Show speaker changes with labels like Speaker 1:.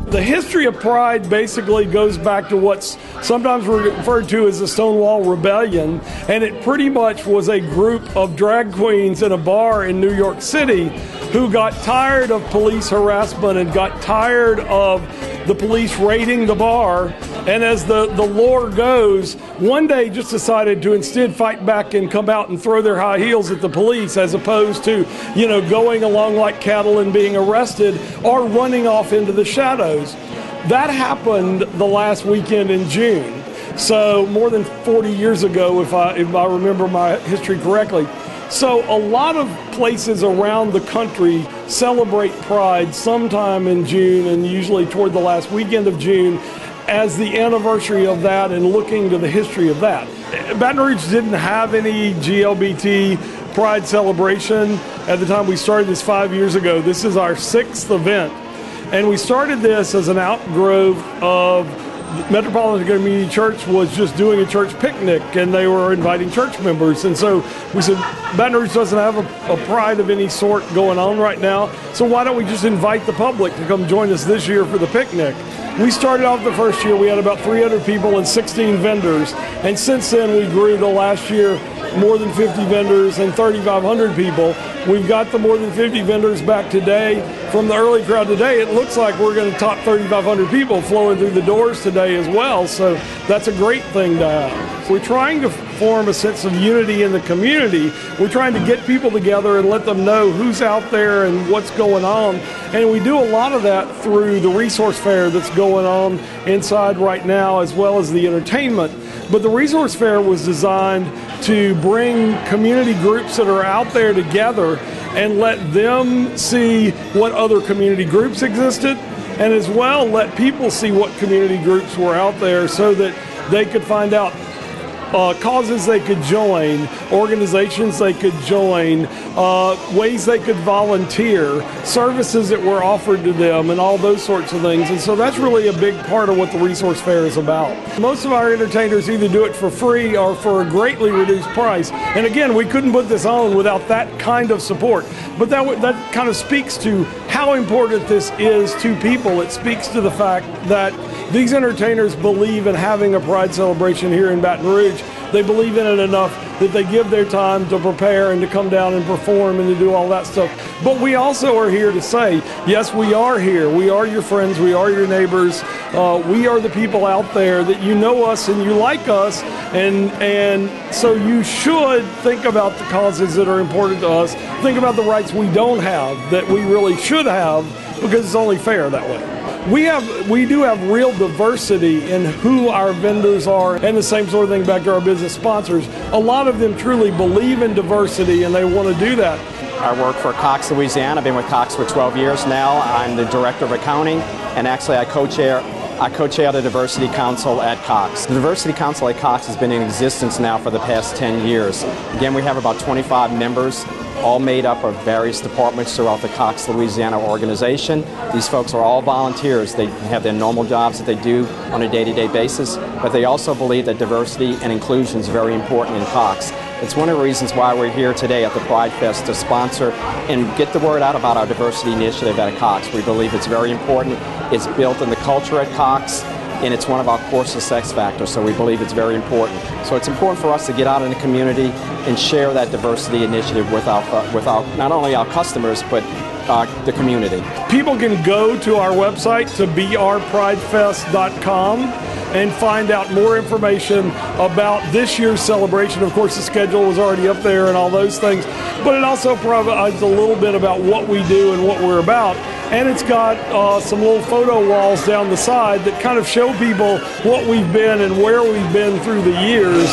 Speaker 1: The history of Pride basically goes back to what's sometimes referred to as the Stonewall Rebellion, and it pretty much was a group of drag queens in a bar in New York City who got tired of police harassment and got tired of the police raiding the bar, and as the lore goes, one day just decided to instead fight back and come out and throw their high heels at the police, as opposed to, going along like cattle and being arrested or running off into the shadows. That happened the last weekend in June, so more than 40 years ago, if I remember my history correctly. So a lot of places around the country celebrate Pride sometime in June, and usually toward the last weekend of June, as the anniversary of that and looking to the history of that. Baton Rouge didn't have any GLBT Pride celebration at the time we started this 5 years ago. This is our 6th event. And we started this as an outgrowth of Metropolitan Community Church was just doing a church picnic, and they were inviting church members. And so we said, Baton Rouge doesn't have a Pride of any sort going on right now, so why don't we just invite the public to come join us this year for the picnic? We started off the first year, we had about 300 people and 16 vendors, and since then we grew the last year more than 50 vendors and 3,500 people. We've got the more than 50 vendors back today. From the early crowd today, it looks like we're going to top 3,500 people flowing through the doors today as well, so that's a great thing to have. We're trying to form a sense of unity in the community. We're trying to get people together and let them know who's out there and what's going on, and we do a lot of that through the resource fair that's going on inside right now, as well as the entertainment. But the resource fair was designed to bring community groups that are out there together and let them see what other community groups existed, and as well let people see what community groups were out there so that they could find out causes they could join, organizations they could join, ways they could volunteer, services that were offered to them, and all those sorts of things. And so that's really a big part of what the resource fair is about. Most of our entertainers either do it for free or for a greatly reduced price. And again, we couldn't put this on without that kind of support. But that kind of speaks to how important this is to people. It speaks to the fact that these entertainers believe in having a Pride celebration here in Baton Rouge. They believe in it enough that they give their time to prepare and to come down and perform and to do all that stuff. But we also are here to say, yes, we are here. We are your friends. We are your neighbors. We are the people out there that you know us and you like us. And so you should think about the causes that are important to us. Think about the rights we don't have that we really should have, because it's only fair that way. We do have real diversity in who our vendors are, and the same sort of thing back to our business sponsors. A lot of them truly believe in diversity, and they want to do that.
Speaker 2: I work for Cox, Louisiana. I've been with Cox for 12 years now. I'm the Director of Accounting, and actually I co-chair the Diversity Council at Cox. The Diversity Council at Cox has been in existence now for the past 10 years. Again, we have about 25 members, all made up of various departments throughout the Cox, Louisiana organization. These folks are all volunteers. They have their normal jobs that they do on a day-to-day basis, but they also believe that diversity and inclusion is very important in Cox. It's one of the reasons why we're here today at the Pride Fest, to sponsor and get the word out about our diversity initiative at Cox. We believe it's very important. It's built in the culture at Cox, and it's one of our core success factors, so we believe it's very important. So it's important for us to get out in the community and share that diversity initiative with our not only our customers, but the community. People can go to our website, to brpridefest.com, and find out more information about this year's celebration. Of course, the schedule was already up there and all those things, but it also provides a little bit about what we do and what we're about. And it's got some little photo walls down the side that kind of show people what we've been and where we've been through the years.